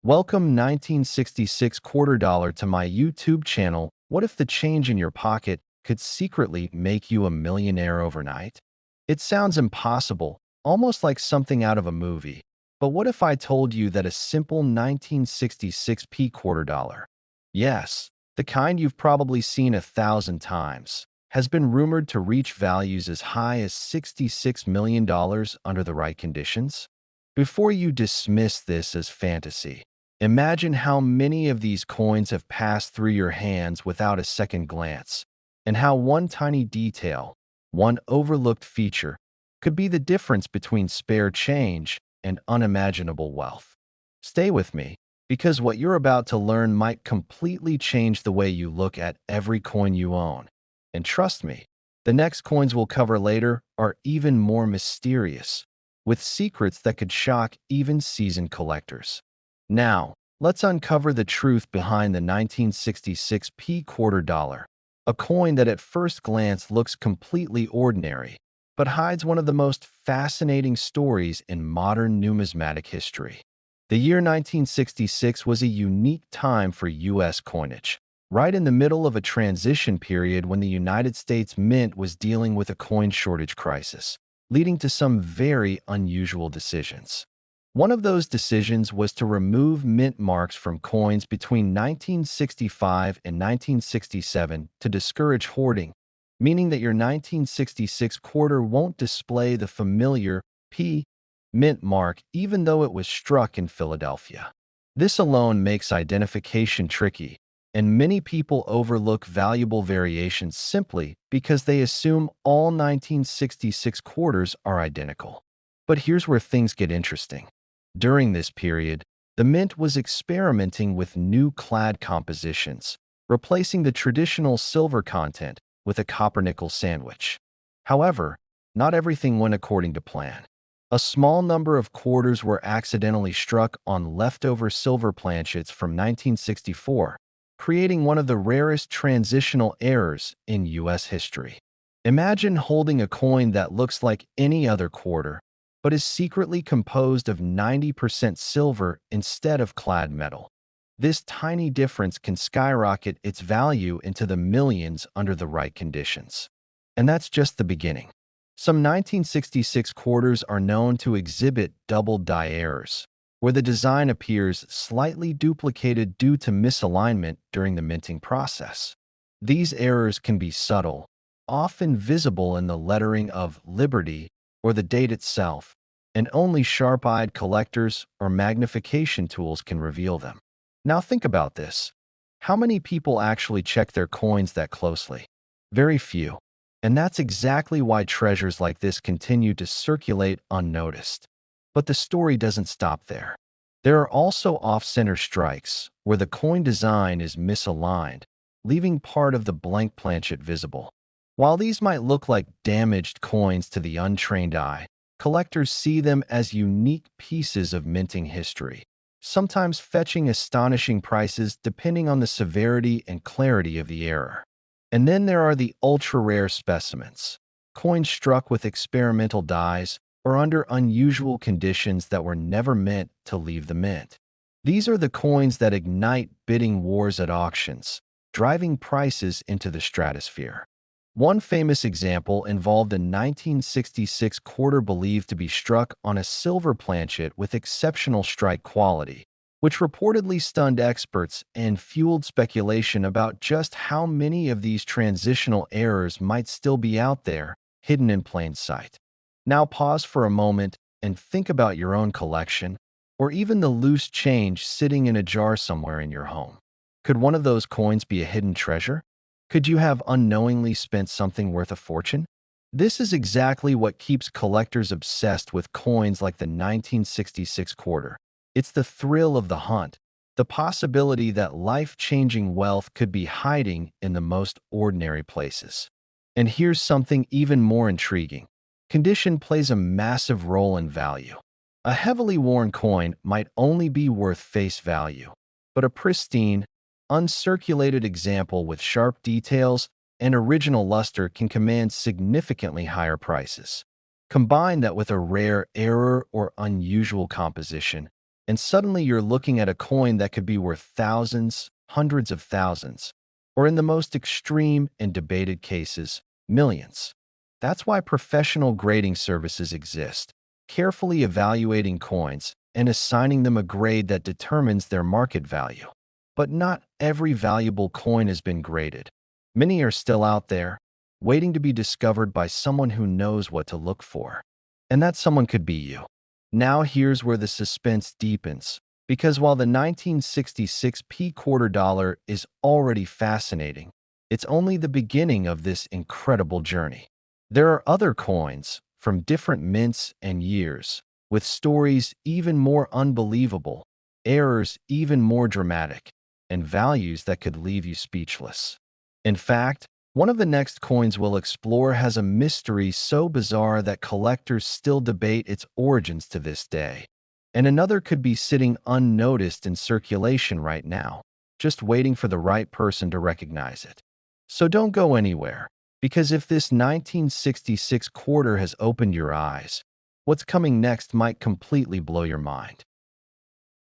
Welcome 1966 quarter dollar to my YouTube channel. What if the change in your pocket could secretly make you a millionaire overnight? It sounds impossible, almost like something out of a movie. But what if I told you that a simple 1966p quarter dollar, yes, the kind you've probably seen 1,000 times, has been rumored to reach values as high as $66 million under the right conditions? Before you dismiss this as fantasy, imagine how many of these coins have passed through your hands without a second glance, and how one tiny detail, one overlooked feature, could be the difference between spare change and unimaginable wealth. Stay with me, because what you're about to learn might completely change the way you look at every coin you own. And trust me, the next coins we'll cover later are even more mysterious, with secrets that could shock even seasoned collectors. Now, let's uncover the truth behind the 1966p quarter dollar, a coin that at first glance looks completely ordinary, but hides one of the most fascinating stories in modern numismatic history. The year 1966 was a unique time for U.S. coinage, right in the middle of a transition period when the United States Mint was dealing with a coin shortage crisis, leading to some very unusual decisions. One of those decisions was to remove mint marks from coins between 1965 and 1967 to discourage hoarding, meaning that your 1966 quarter won't display the familiar P mint mark even though it was struck in Philadelphia. This alone makes identification tricky, and many people overlook valuable variations simply because they assume all 1966 quarters are identical. But here's where things get interesting. During this period, the Mint was experimenting with new clad compositions, replacing the traditional silver content with a copper-nickel sandwich. However, not everything went according to plan. A small number of quarters were accidentally struck on leftover silver planchets from 1964, creating one of the rarest transitional errors in U.S. history. Imagine holding a coin that looks like any other quarter, but is secretly composed of 90% silver instead of clad metal. This tiny difference can skyrocket its value into the millions under the right conditions. And that's just the beginning. Some 1966 quarters are known to exhibit double die errors, where the design appears slightly duplicated due to misalignment during the minting process. These errors can be subtle, often visible in the lettering of Liberty or the date itself, and only sharp-eyed collectors or magnification tools can reveal them. Now think about this. How many people actually check their coins that closely? Very few. And that's exactly why treasures like this continue to circulate unnoticed. But the story doesn't stop there. There are also off-center strikes, where the coin design is misaligned, leaving part of the blank planchet visible. While these might look like damaged coins to the untrained eye, collectors see them as unique pieces of minting history, sometimes fetching astonishing prices depending on the severity and clarity of the error. And then there are the ultra-rare specimens, coins struck with experimental dies or under unusual conditions that were never meant to leave the mint. These are the coins that ignite bidding wars at auctions, driving prices into the stratosphere. One famous example involved a 1966 quarter believed to be struck on a silver planchet with exceptional strike quality, which reportedly stunned experts and fueled speculation about just how many of these transitional errors might still be out there, hidden in plain sight. Now pause for a moment and think about your own collection, or even the loose change sitting in a jar somewhere in your home. Could one of those coins be a hidden treasure? Could you have unknowingly spent something worth a fortune? This is exactly what keeps collectors obsessed with coins like the 1966 quarter. It's the thrill of the hunt, the possibility that life-changing wealth could be hiding in the most ordinary places. And here's something even more intriguing. Condition plays a massive role in value. A heavily worn coin might only be worth face value, but a pristine, uncirculated example with sharp details and original luster can command significantly higher prices. Combine that with a rare error or unusual composition, and suddenly you're looking at a coin that could be worth thousands, hundreds of thousands, or in the most extreme and debated cases, millions. That's why professional grading services exist, carefully evaluating coins and assigning them a grade that determines their market value. But not every valuable coin has been graded. Many are still out there, waiting to be discovered by someone who knows what to look for. And that someone could be you. Now here's where the suspense deepens, because while the 1966 P quarter dollar is already fascinating, it's only the beginning of this incredible journey. There are other coins from different mints and years, with stories even more unbelievable, errors even more dramatic, and values that could leave you speechless. In fact, one of the next coins we'll explore has a mystery so bizarre that collectors still debate its origins to this day. And another could be sitting unnoticed in circulation right now, just waiting for the right person to recognize it. So don't go anywhere, because if this 1966 quarter has opened your eyes, what's coming next might completely blow your mind.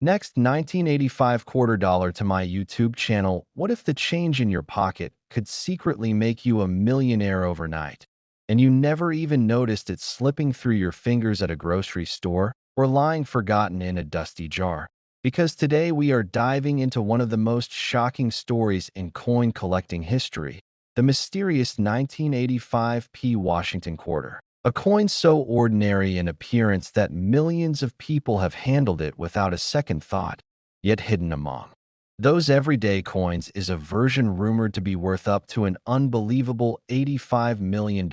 Next, 1985 quarter dollar to my YouTube channel. What if the change in your pocket could secretly make you a millionaire overnight, and you never even noticed it slipping through your fingers at a grocery store or lying forgotten in a dusty jar? Because today we are diving into one of the most shocking stories in coin collecting history, the mysterious 1985 P Washington quarter. A coin so ordinary in appearance that millions of people have handled it without a second thought, yet hidden among those everyday coins is a version rumored to be worth up to an unbelievable $85 million.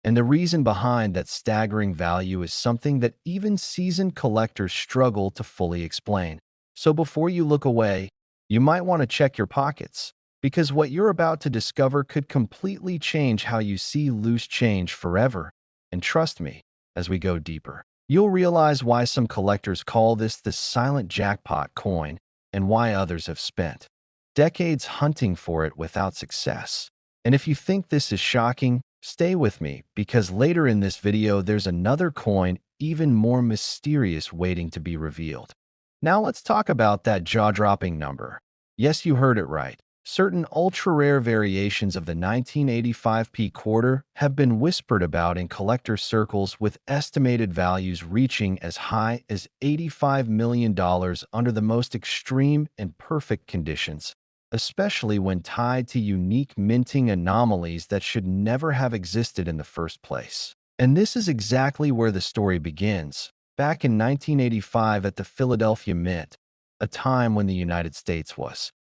And the reason behind that staggering value is something that even seasoned collectors struggle to fully explain. So before you look away, you might want to check your pockets, because what you're about to discover could completely change how you see loose change forever. And trust me, as we go deeper, you'll realize why some collectors call this the silent jackpot coin and why others have spent decades hunting for it without success. And if you think this is shocking, stay with me, because later in this video there's another coin even more mysterious waiting to be revealed. Now let's talk about that jaw-dropping number. Yes, you heard it right. Certain ultra-rare variations of the 1985 P quarter have been whispered about in collector circles, with estimated values reaching as high as $85 million under the most extreme and perfect conditions, especially when tied to unique minting anomalies that should never have existed in the first place. And this is exactly where the story begins. Back in 1985 at the Philadelphia Mint, a time when the United States was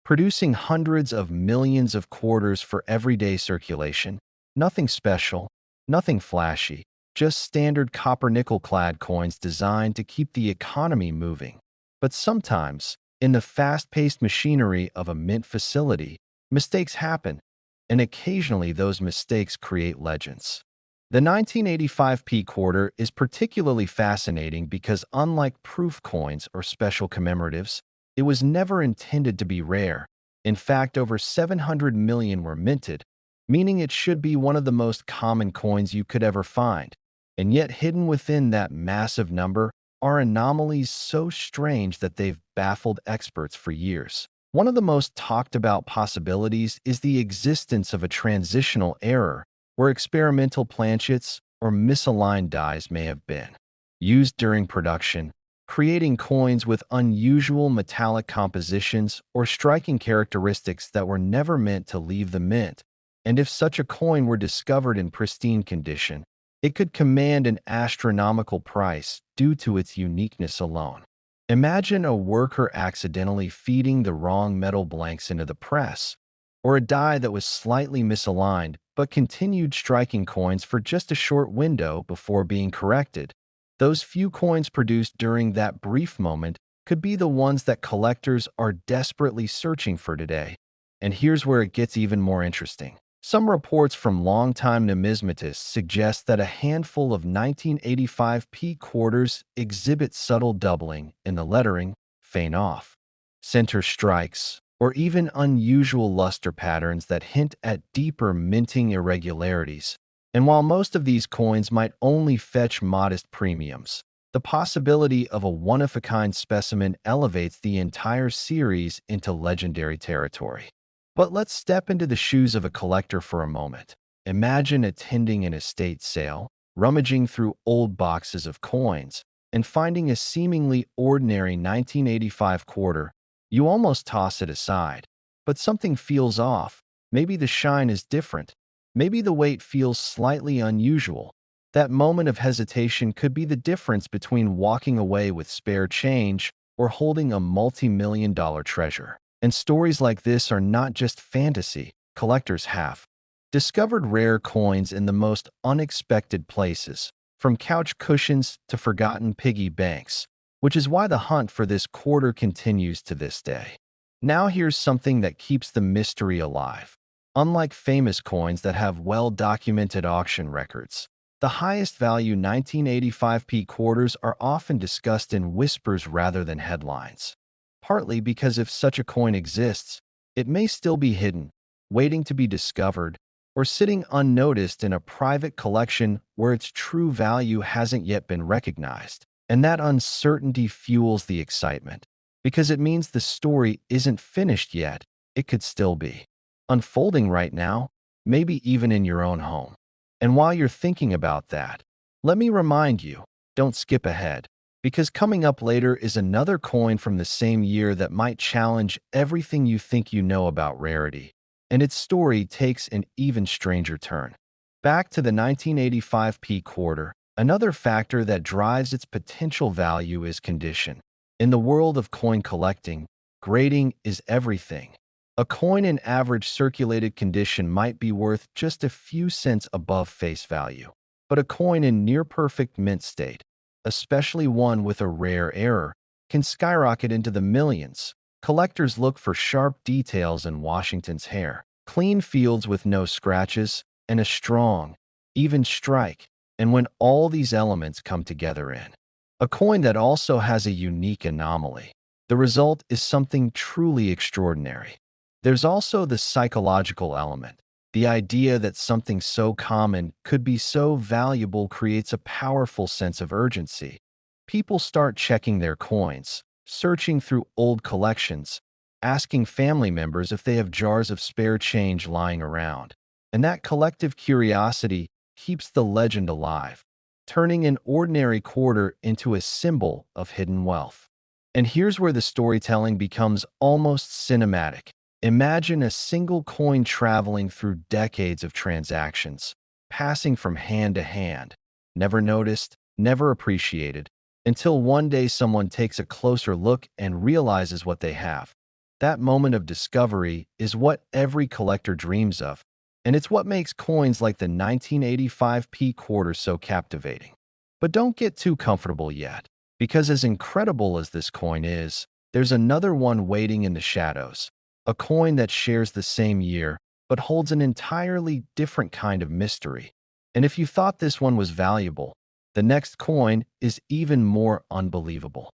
producing hundreds of millions of quarters for everyday circulation. Nothing special, nothing flashy, just standard copper-nickel-clad coins designed to keep the economy moving. But sometimes, in the fast-paced machinery of a mint facility, mistakes happen, and occasionally those mistakes create legends. The 1985 P quarter is particularly fascinating because, unlike proof coins or special commemoratives, it was never intended to be rare. In fact, over 700 million were minted, meaning it should be one of the most common coins you could ever find. And yet, hidden within that massive number are anomalies so strange that they've baffled experts for years. One of the most talked about possibilities is the existence of a transitional error, where experimental planchets or misaligned dies may have been used during production, creating coins with unusual metallic compositions or striking characteristics that were never meant to leave the mint. And if such a coin were discovered in pristine condition, it could command an astronomical price due to its uniqueness alone. Imagine a worker accidentally feeding the wrong metal blanks into the press, or a die that was slightly misaligned but continued striking coins for just a short window before being corrected. Those few coins produced during that brief moment could be the ones that collectors are desperately searching for today. And here's where it gets even more interesting. Some reports from longtime numismatists suggest that a handful of 1985 P quarters exhibit subtle doubling in the lettering, feign off, center strikes, or even unusual luster patterns that hint at deeper minting irregularities. And while most of these coins might only fetch modest premiums, The possibility of a one-of-a-kind specimen elevates the entire series into legendary territory. But let's step into the shoes of a collector for a moment. Imagine attending an estate sale, rummaging through old boxes of coins, and finding a seemingly ordinary 1985 quarter. You almost toss it aside, but something feels off. Maybe the shine is different. Maybe the weight feels slightly unusual. That moment of hesitation could be the difference between walking away with spare change or holding a multi-million-dollar treasure. And stories like this are not just fantasy. Collectors have discovered rare coins in the most unexpected places, from couch cushions to forgotten piggy banks, which is why the hunt for this quarter continues to this day. Now here's something that keeps the mystery alive. Unlike famous coins that have well-documented auction records, the highest value 1985p quarters are often discussed in whispers rather than headlines. Partly because if such a coin exists, it may still be hidden, waiting to be discovered, or sitting unnoticed in a private collection where its true value hasn't yet been recognized. And that uncertainty fuels the excitement, because it means the story isn't finished yet. It could still be unfolding right now, maybe even in your own home. And while you're thinking about that, let me remind you, don't skip ahead, because coming up later is another coin from the same year that might challenge everything you think you know about rarity. And its story takes an even stranger turn. Back to the 1985p quarter, another factor that drives its potential value is condition. In the world of coin collecting, grading is everything. A coin in average circulated condition might be worth just a few cents above face value. But a coin in near-perfect mint state, especially one with a rare error, can skyrocket into the millions. Collectors look for sharp details in Washington's hair, clean fields with no scratches, and a strong, even strike. And when all these elements come together in a coin that also has a unique anomaly, the result is something truly extraordinary. There's also the psychological element. The idea that something so common could be so valuable creates a powerful sense of urgency. People start checking their coins, searching through old collections, asking family members if they have jars of spare change lying around. And that collective curiosity keeps the legend alive, turning an ordinary quarter into a symbol of hidden wealth. And here's where the storytelling becomes almost cinematic. Imagine a single coin traveling through decades of transactions, passing from hand to hand, never noticed, never appreciated, until one day someone takes a closer look and realizes what they have. That moment of discovery is what every collector dreams of, and it's what makes coins like the 1985p quarter so captivating. But don't get too comfortable yet, because as incredible as this coin is, there's another one waiting in the shadows. A coin that shares the same year, but holds an entirely different kind of mystery. And if you thought this one was valuable, the next coin is even more unbelievable.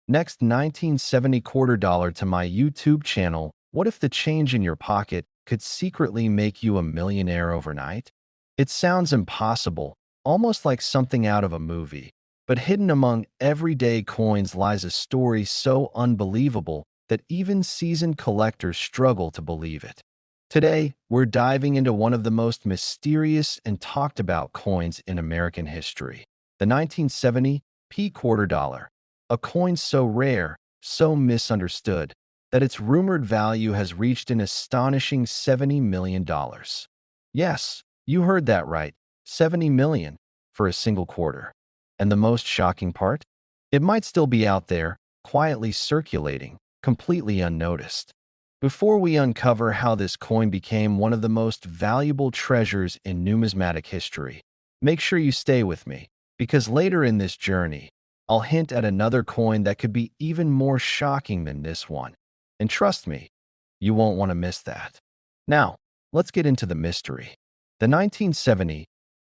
Next, 1970 quarter dollar to my YouTube channel. What if the change in your pocket could secretly make you a millionaire overnight? It sounds impossible, almost like something out of a movie. But hidden among everyday coins lies a story so unbelievable that even seasoned collectors struggle to believe it. Today, we're diving into one of the most mysterious and talked about coins in American history, the 1970 p quarter dollar, a coin so rare, so misunderstood, that its rumored value has reached an astonishing $70 million. Yes, you heard that right, $70 million for a single quarter. And the most shocking part? It might still be out there, quietly circulating, completely unnoticed. Before we uncover how this coin became one of the most valuable treasures in numismatic history, make sure you stay with me, because later in this journey, I'll hint at another coin that could be even more shocking than this one. And trust me, you won't want to miss that. Now, let's get into the mystery. The 1970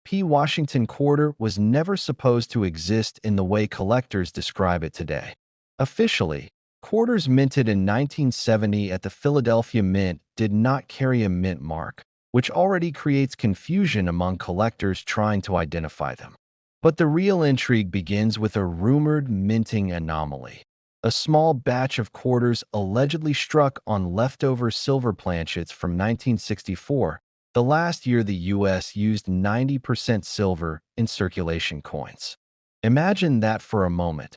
P. Washington quarter was never supposed to exist in the way collectors describe it today. Officially, quarters minted in 1970 at the Philadelphia Mint did not carry a mint mark, which already creates confusion among collectors trying to identify them. But the real intrigue begins with a rumored minting anomaly. A small batch of quarters allegedly struck on leftover silver planchets from 1964, the last year the US used 90% silver in circulation coins. Imagine that for a moment.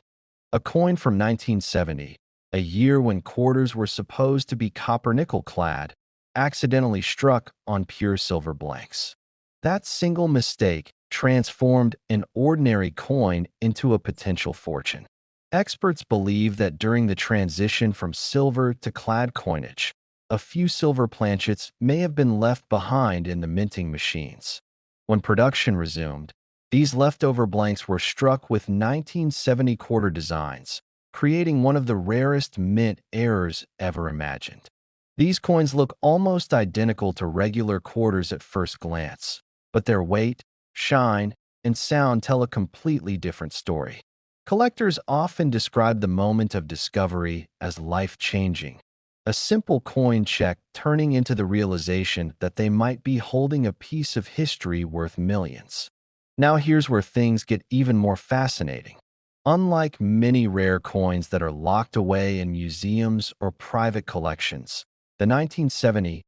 A coin from 1970, a year when quarters were supposed to be copper-nickel clad, accidentally struck on pure silver blanks. That single mistake transformed an ordinary coin into a potential fortune. Experts believe that during the transition from silver to clad coinage, a few silver planchets may have been left behind in the minting machines. When production resumed, these leftover blanks were struck with 1970 quarter designs, creating one of the rarest mint errors ever imagined. These coins look almost identical to regular quarters at first glance, but their weight, shine, and sound tell a completely different story. Collectors often describe the moment of discovery as life-changing, a simple coin check turning into the realization that they might be holding a piece of history worth millions. Now here's where things get even more fascinating. Unlike many rare coins that are locked away in museums or private collections, the 1970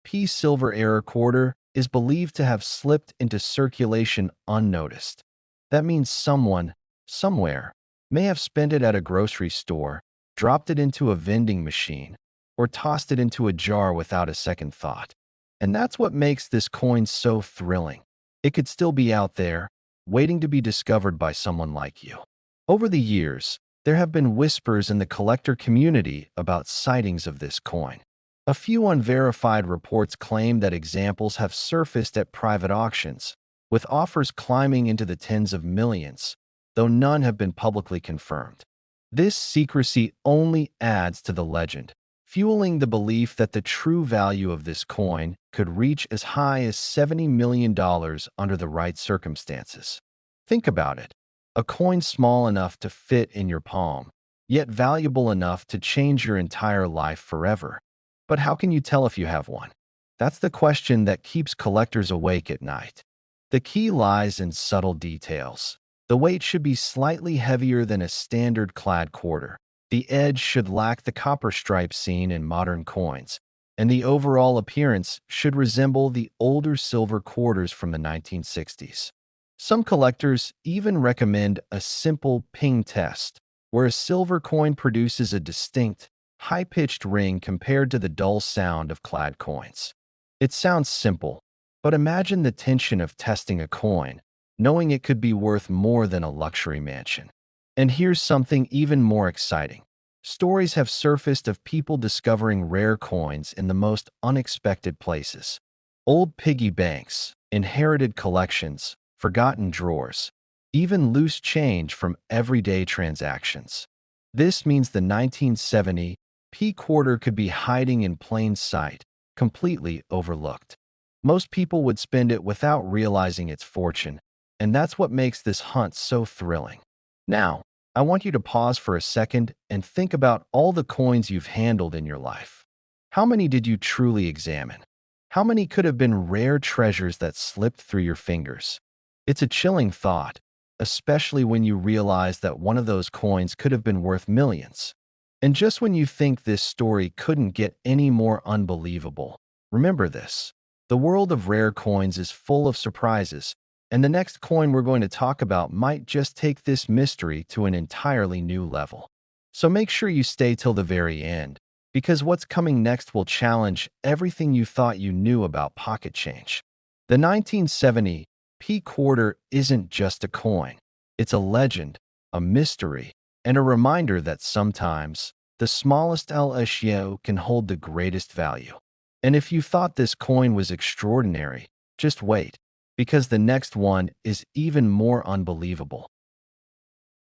P silver era quarter is believed to have slipped into circulation unnoticed. That means someone, somewhere, may have spent it at a grocery store, dropped it into a vending machine, or tossed it into a jar without a second thought. And that's what makes this coin so thrilling. It could still be out there, waiting to be discovered by someone like you. Over the years, there have been whispers in the collector community about sightings of this coin. A few unverified reports claim that examples have surfaced at private auctions, with offers climbing into the tens of millions, though none have been publicly confirmed. This secrecy only adds to the legend, fueling the belief that the true value of this coin could reach as high as $70 million under the right circumstances. Think about it. A coin small enough to fit in your palm, yet valuable enough to change your entire life forever. But how can you tell if you have one? That's the question that keeps collectors awake at night. The key lies in subtle details. The weight should be slightly heavier than a standard clad quarter. The edge should lack the copper stripe seen in modern coins, and the overall appearance should resemble the older silver quarters from the 1960s. Some collectors even recommend a simple ping test, where a silver coin produces a distinct, high-pitched ring compared to the dull sound of clad coins. It sounds simple, but imagine the tension of testing a coin, knowing it could be worth more than a luxury mansion. And here's something even more exciting. Stories have surfaced of people discovering rare coins in the most unexpected places. Old piggy banks, inherited collections, forgotten drawers, even loose change from everyday transactions. This means the 1970 P quarter could be hiding in plain sight, completely overlooked. Most people would spend it without realizing its fortune, and that's what makes this hunt so thrilling. Now, I want you to pause for a second and think about all the coins you've handled in your life. How many did you truly examine? How many could have been rare treasures that slipped through your fingers? It's a chilling thought, especially when you realize that one of those coins could have been worth millions. And just when you think this story couldn't get any more unbelievable, remember this. The world of rare coins is full of surprises, and the next coin we're going to talk about might just take this mystery to an entirely new level. So make sure you stay till the very end, because what's coming next will challenge everything you thought you knew about pocket change. The 1970 P quarter isn't just a coin. It's a legend, a mystery, and a reminder that sometimes the smallest LSU can hold the greatest value. And if you thought this coin was extraordinary, just wait, because the next one is even more unbelievable.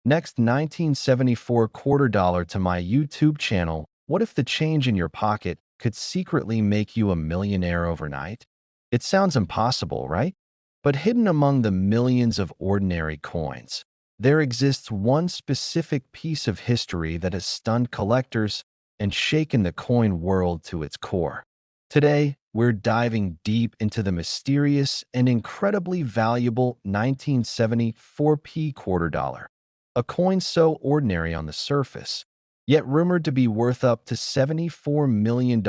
Next, 1974 quarter dollar to my YouTube channel. What if the change in your pocket could secretly make you a millionaire overnight? It sounds impossible, right? But hidden among the millions of ordinary coins, there exists one specific piece of history that has stunned collectors and shaken the coin world to its core. Today, we're diving deep into the mysterious and incredibly valuable 1974p quarter dollar, a coin so ordinary on the surface, yet rumored to be worth up to $74 million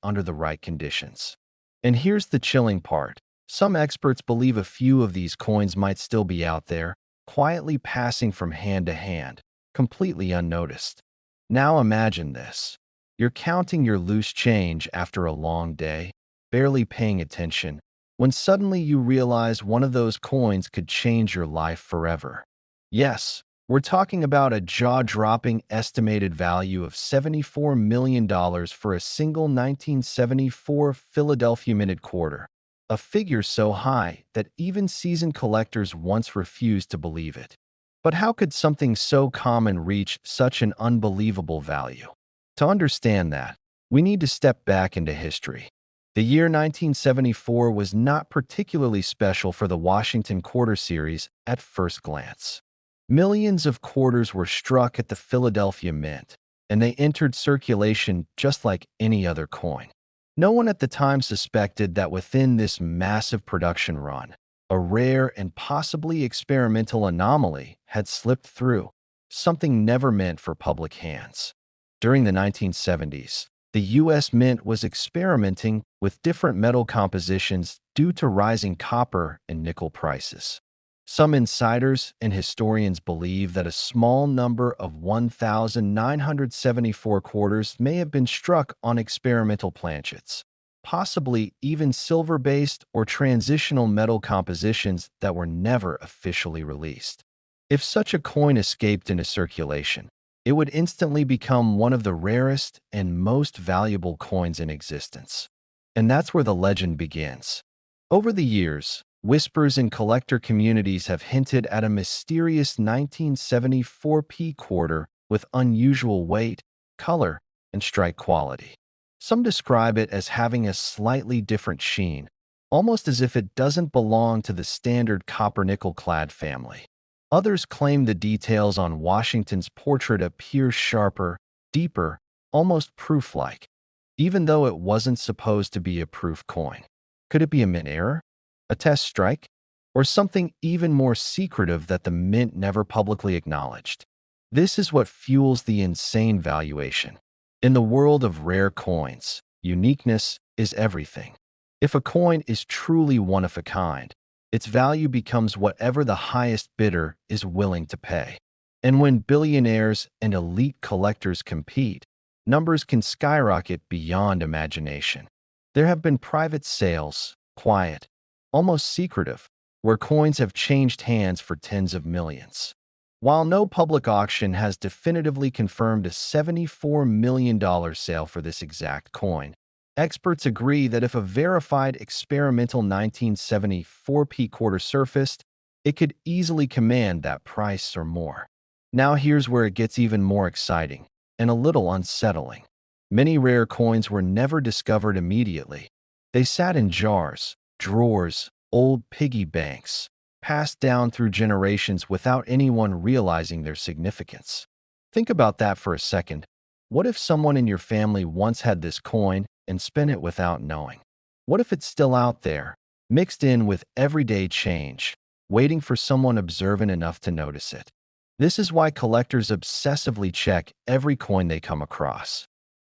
under the right conditions. And here's the chilling part. Some experts believe a few of these coins might still be out there, quietly passing from hand to hand, completely unnoticed. Now imagine this. You're counting your loose change after a long day, barely paying attention, when suddenly you realize one of those coins could change your life forever. Yes, we're talking about a jaw-dropping estimated value of $74 million for a single 1974 Philadelphia minted quarter, a figure so high that even seasoned collectors once refused to believe it. But how could something so common reach such an unbelievable value? To understand that, we need to step back into history. The year 1974 was not particularly special for the Washington Quarter Series at first glance. Millions of quarters were struck at the Philadelphia Mint, and they entered circulation just like any other coin. No one at the time suspected that within this massive production run, a rare and possibly experimental anomaly had slipped through, something never meant for public hands. During the 1970s, the U.S. Mint was experimenting with different metal compositions due to rising copper and nickel prices. Some insiders and historians believe that a small number of 1,974 quarters may have been struck on experimental planchets, possibly even silver-based or transitional metal compositions that were never officially released. If such a coin escaped into circulation, it would instantly become one of the rarest and most valuable coins in existence. And that's where the legend begins. Over the years, whispers in collector communities have hinted at a mysterious 1974p quarter with unusual weight, color, and strike quality. Some describe it as having a slightly different sheen, almost as if it doesn't belong to the standard copper-nickel-clad family. Others claim the details on Washington's portrait appear sharper, deeper, almost proof-like, even though it wasn't supposed to be a proof coin. Could it be a mint error, a test strike, or something even more secretive that the mint never publicly acknowledged? This is what fuels the insane valuation. In the world of rare coins, uniqueness is everything. If a coin is truly one of a kind, its value becomes whatever the highest bidder is willing to pay. And when billionaires and elite collectors compete, numbers can skyrocket beyond imagination. There have been private sales, quiet, almost secretive, where coins have changed hands for tens of millions. While no public auction has definitively confirmed a $74 million sale for this exact coin, experts agree that if a verified experimental 1974p quarter surfaced, it could easily command that price or more. Now here's where it gets even more exciting and a little unsettling. Many rare coins were never discovered immediately. They sat in jars, drawers, old piggy banks, passed down through generations without anyone realizing their significance. Think about that for a second. What if someone in your family once had this coin and spent it without knowing? What if it's still out there, mixed in with everyday change, waiting for someone observant enough to notice it? This is why collectors obsessively check every coin they come across.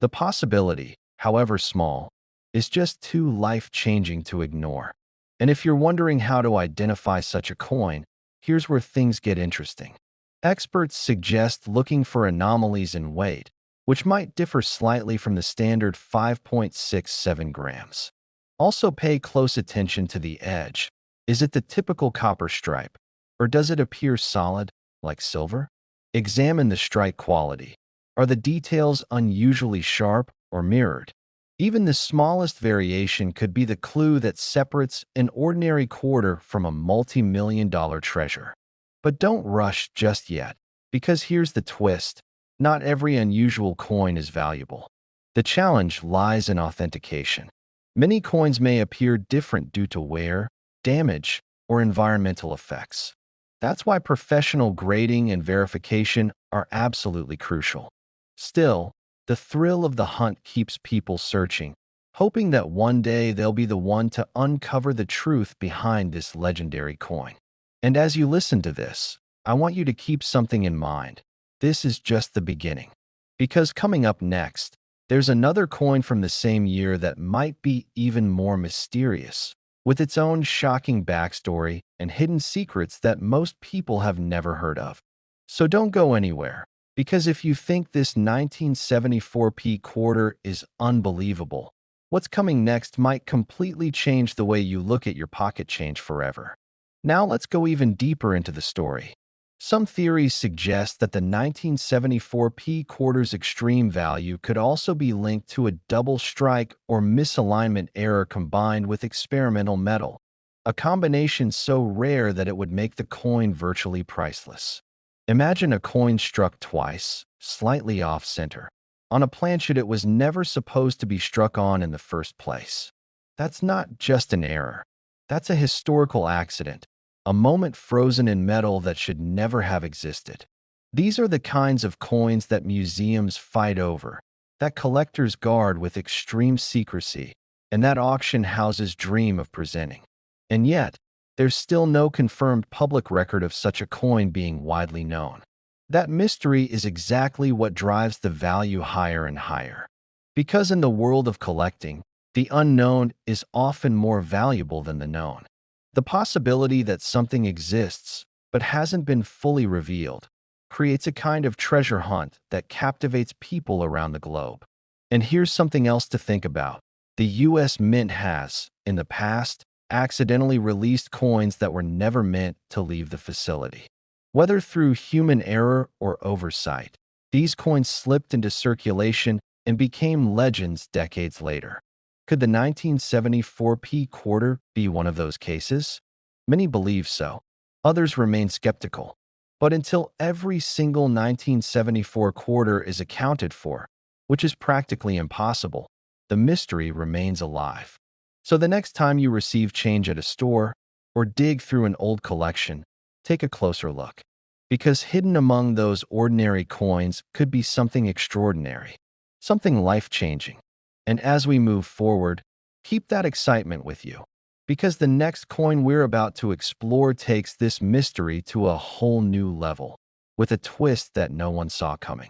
The possibility, however small, is just too life-changing to ignore. And if you're wondering how to identify such a coin, here's where things get interesting. Experts suggest looking for anomalies in weight, which might differ slightly from the standard 5.67 grams. Also pay close attention to the edge. Is it the typical copper stripe, or does it appear solid, like silver? Examine the strike quality. Are the details unusually sharp or mirrored? Even the smallest variation could be the clue that separates an ordinary quarter from a multi-million-dollar treasure. But don't rush just yet, because here's the twist. Not every unusual coin is valuable. The challenge lies in authentication. Many coins may appear different due to wear, damage, or environmental effects. That's why professional grading and verification are absolutely crucial. Still, the thrill of the hunt keeps people searching, hoping that one day they'll be the one to uncover the truth behind this legendary coin. And as you listen to this, I want you to keep something in mind. This is just the beginning. Because coming up next, there's another coin from the same year that might be even more mysterious, with its own shocking backstory and hidden secrets that most people have never heard of. So don't go anywhere, because if you think this 1974p quarter is unbelievable, what's coming next might completely change the way you look at your pocket change forever. Now let's go even deeper into the story. Some theories suggest that the 1974p quarter's extreme value could also be linked to a double strike or misalignment error combined with experimental metal, a combination so rare that it would make the coin virtually priceless. Imagine a coin struck twice, slightly off-center, on a planchet it was never supposed to be struck on in the first place. That's not just an error. That's a historical accident, a moment frozen in metal that should never have existed. These are the kinds of coins that museums fight over, that collectors guard with extreme secrecy, and that auction houses dream of presenting. And yet, there's still no confirmed public record of such a coin being widely known. That mystery is exactly what drives the value higher and higher. Because in the world of collecting, the unknown is often more valuable than the known. The possibility that something exists but hasn't been fully revealed creates a kind of treasure hunt that captivates people around the globe. And here's something else to think about. The US Mint has, in the past, accidentally released coins that were never meant to leave the facility. Whether through human error or oversight, these coins slipped into circulation and became legends decades later. Could the 1974p quarter be one of those cases? Many believe so. Others remain skeptical. But until every single 1974 quarter is accounted for, which is practically impossible, the mystery remains alive. So the next time you receive change at a store or dig through an old collection, take a closer look. Because hidden among those ordinary coins could be something extraordinary, something life-changing. And as we move forward, keep that excitement with you. Because the next coin we're about to explore takes this mystery to a whole new level, with a twist that no one saw coming.